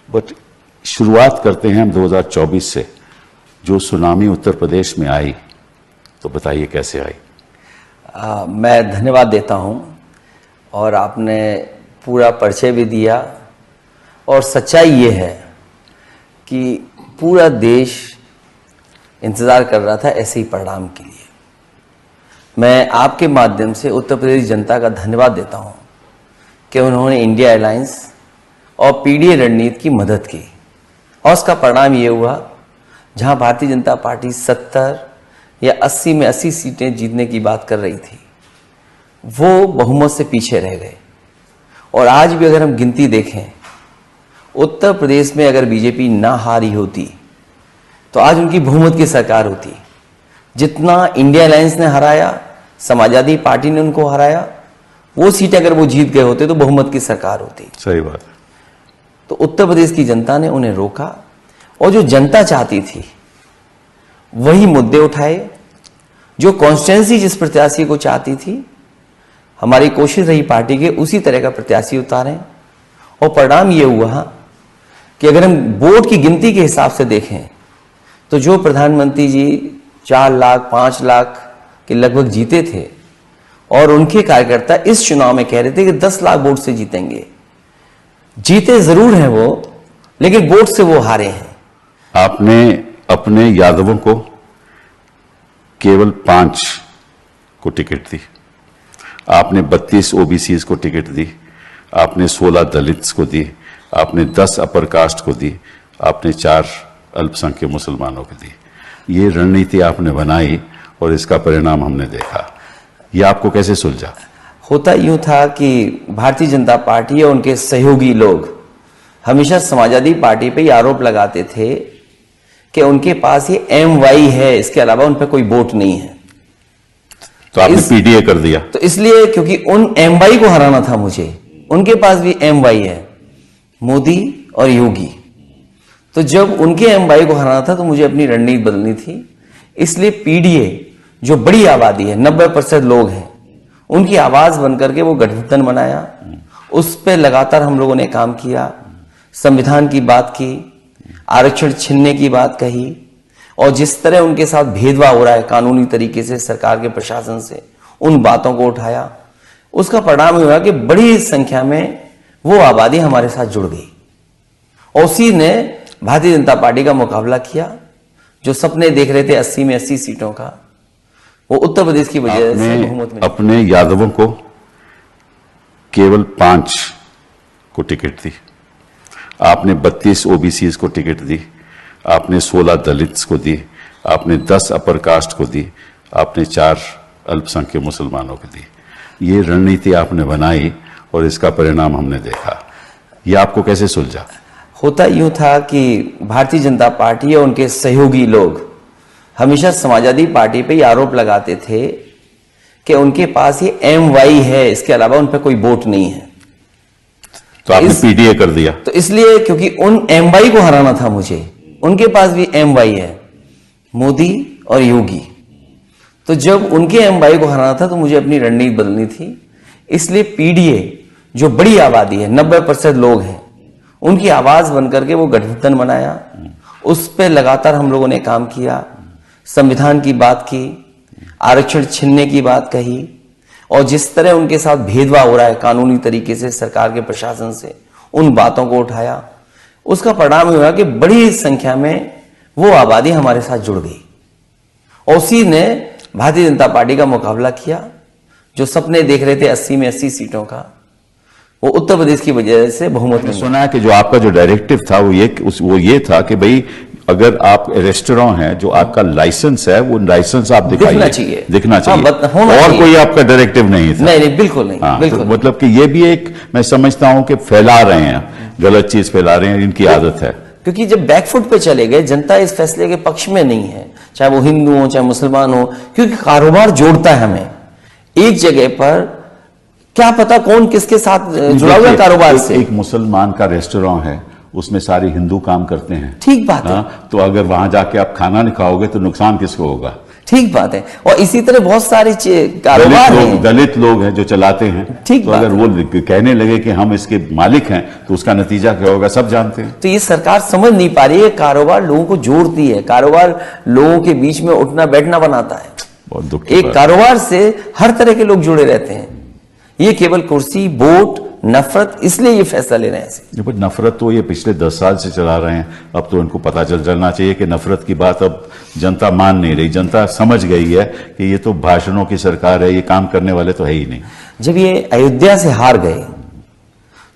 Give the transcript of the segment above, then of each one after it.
But शुरुआत करते हैं हम 2024 से। जो सुनामी उत्तर प्रदेश में आई, तो बताइए कैसे आई? मैं धन्यवाद देता हूं, और आपने पूरा परिचय भी दिया। और सच्चाई ये है कि पूरा देश इंतज़ार कर रहा था ऐसे ही परिणाम के लिए। मैं आपके माध्यम से उत्तर प्रदेश जनता का धन्यवाद देता हूं कि उन्होंने इंडिया अलायंस और पीडीए रणनीति की मदद की, और उसका परिणाम ये हुआ जहां भारतीय जनता पार्टी 70 या 80 में 80 सीटें जीतने की बात कर रही थी, वो बहुमत से पीछे रह गए। और आज भी अगर हम गिनती देखें, उत्तर प्रदेश में अगर बीजेपी ना हारी होती तो आज उनकी बहुमत की सरकार होती। जितना इंडिया अलायंस ने हराया, समाजवादी पार्टी ने उनको हराया, वो सीटें अगर वो जीत गए होते तो बहुमत की सरकार होती। सही बात है। तो उत्तर प्रदेश की जनता ने उन्हें रोका, और जो जनता चाहती थी वही मुद्दे उठाए। जो कॉन्स्टिट्यूंसी जिस प्रत्याशी को चाहती थी, हमारी कोशिश रही पार्टी के उसी तरह का प्रत्याशी उतारें। और परिणाम ये हुआ कि अगर हम वोट की गिनती के हिसाब से देखें तो जो प्रधानमंत्री जी 4 लाख 5 लाख के लगभग जीते थे, और उनके कार्यकर्ता इस चुनाव में कह रहे थे कि 10 लाख वोट से जीतेंगे। जीते जरूर हैं वो, लेकिन वोट से वो हारे हैं। आपने अपने यादवों को केवल 5 को टिकट दी, आपने 32 ओबीसीज को टिकट दी, आपने 16 दलित्स को दी, आपने 10 अपर कास्ट को दी, आपने 4 अल्पसंख्यक मुसलमानों को दी। ये रणनीति आपने बनाई और इसका परिणाम हमने देखा। ये आपको कैसे सुलझा? होता यूं था कि भारतीय जनता पार्टी और उनके सहयोगी लोग हमेशा समाजवादी पार्टी पे आरोप लगाते थे कि उनके पास ये MY है, इसके अलावा उन पर कोई वोट नहीं है। तो आपने पीडीए कर दिया। तो इसलिए, क्योंकि उन MY को हराना था मुझे, उनके पास भी MY है, मोदी और योगी। तो जब उनके MY को हराना था तो मुझे अपनी रणनीति बदलनी थी। इसलिए पीडीए, जो बड़ी आबादी है, 90% लोग हैं, उनकी आवाज बनकर के वो गठबंधन बनाया। उस पर लगातार हम लोगों ने काम किया, संविधान की बात की, आरक्षण छीनने की बात कही, और जिस तरह उनके साथ भेदभाव हो रहा है कानूनी तरीके से सरकार के प्रशासन से, उन बातों को उठाया। उसका परिणाम हुआ कि बड़ी संख्या में वो आबादी हमारे साथ जुड़ गई, और उसी ने भारतीय जनता पार्टी का मुकाबला किया। जो सपने देख रहे थे 80 में 80 सीटों का, वो उत्तर प्रदेश की वजह से बहुमत में। अपने यादवों को केवल 5 को टिकट दी, आपने 32 ओबीसीज को टिकट दी, आपने 16 दलित्स को दी, आपने 10 अपर कास्ट को दी, आपने 4 अल्पसंख्यक मुसलमानों को दी। ये रणनीति आपने बनाई और इसका परिणाम हमने देखा। ये आपको कैसे सुलझा? होता यूं था कि भारतीय जनता पार्टी और उनके सहयोगी लोग हमेशा समाजवादी पार्टी पे आरोप लगाते थे कि उनके पास ये MY है, इसके अलावा उन पर कोई वोट नहीं है। तो आपने पीडीए कर दिया। तो इसलिए, क्योंकि उन MY को हराना था मुझे, उनके पास भी MY है, मोदी और योगी। तो जब उनके MY को हराना था तो मुझे अपनी रणनीति बदलनी थी। इसलिए पीडीए, जो बड़ी आबादी है, 90% लोग हैं, उनकी आवाज बनकर के वो गठबंधन बनाया। उस पर लगातार हम लोगों ने काम किया, संविधान की बात की, आरक्षण छीनने की बात कही, और जिस तरह उनके साथ भेदभाव हो रहा है कानूनी तरीके से सरकार के प्रशासन से, उन बातों को उठाया। उसका परिणाम हुआ कि बड़ी संख्या में वो आबादी हमारे साथ जुड़ गई, और उसी ने भारतीय जनता पार्टी का मुकाबला किया। जो सपने देख रहे थे 80 में 80 सीटों का, वो उत्तर प्रदेश की वजह से बहुमत में। सुना है कि जो आपका जो डायरेक्टिव था वो ये था कि भाई अगर आप रेस्टोरेंट है, जो आपका लाइसेंस है, वो लाइसेंस आप दिखाइए, दिखना चाहिए। और कोई आपका डायरेक्टिव नहीं था? नहीं, बिल्कुल नहीं। बिल्कुल। तो मतलब कि ये भी एक, मैं समझता हूं कि फैला रहे हैं, गलत चीज फैला रहे हैं, इनकी आदत है। क्योंकि जब बैकफुट पे चले गए, जनता इस फैसले के पक्ष में नहीं है, चाहे वो हिंदू हो चाहे मुसलमान हो, क्योंकि कारोबार जोड़ता है हमें। एक जगह पर क्या पता कौन किसके साथ जुड़ा हुआ कारोबार से। एक मुसलमान का रेस्टोरेंट है, उसमें सारे हिंदू काम करते हैं, ठीक बात है। तो अगर वहां जाके आप खाना नहीं खाओगे तो नुकसान किसको होगा? ठीक बात है। और इसी तरह बहुत सारे कारोबार हैं, दलित लोग हैं जो चलाते हैं। ठीक तो बात अगर वो कहने लगे कि हम इसके मालिक हैं तो उसका नतीजा क्या होगा, सब जानते हैं। तो ये सरकार समझ नहीं पा रही है। कारोबार लोगों को जोड़ती है, कारोबार लोगों के बीच में उठना बैठना बनाता है। बहुत दुख की एक बात है। कारोबार से हर तरह के लोग जुड़े रहते हैं। ये केवल कुर्सी, वोट, नफरत, इसलिए ये फैसला ले रहे हैं। पर नफरत तो ये पिछले 10 साल से चला रहे हैं। अब तो इनको पता चलना चाहिए कि नफरत की बात अब जनता मान नहीं रही। जनता समझ गई है कि ये तो भाषणों की सरकार है, ये काम करने वाले तो है ही नहीं। जब ये अयोध्या से हार गए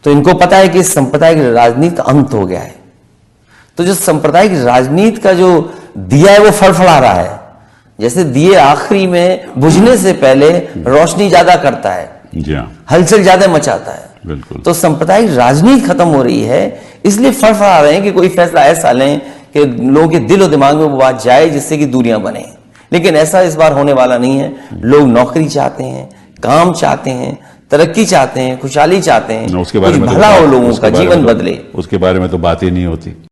तो इनको पता है कि सांप्रदायिक राजनीति का अंत हो गया है। तो जो सांप्रदायिक राजनीति का जो दिया है वो फड़फड़ा रहा है। जैसे दिए आखिरी में बुझने से पहले रोशनी ज्यादा करता है, जी हाँ, हलचल ज्यादा मचाता है। बिल्कुल। तो सांप्रदायिक राजनीति खत्म हो रही है, इसलिए फड़फड़ा रहे हैं कि कोई फैसला ऐसा लें कि लोगों के दिल और दिमाग में वो बात जाए जिससे कि दूरियां बने। लेकिन ऐसा इस बार होने वाला नहीं है। लोग नौकरी चाहते हैं, काम चाहते हैं, तरक्की चाहते हैं, खुशहाली चाहते हैं, उसके बारे कुछ में तो भला हो, लोगों उसके का बारे में जीवन तो- बदले। उसके बारे में तो बात ही नहीं होती।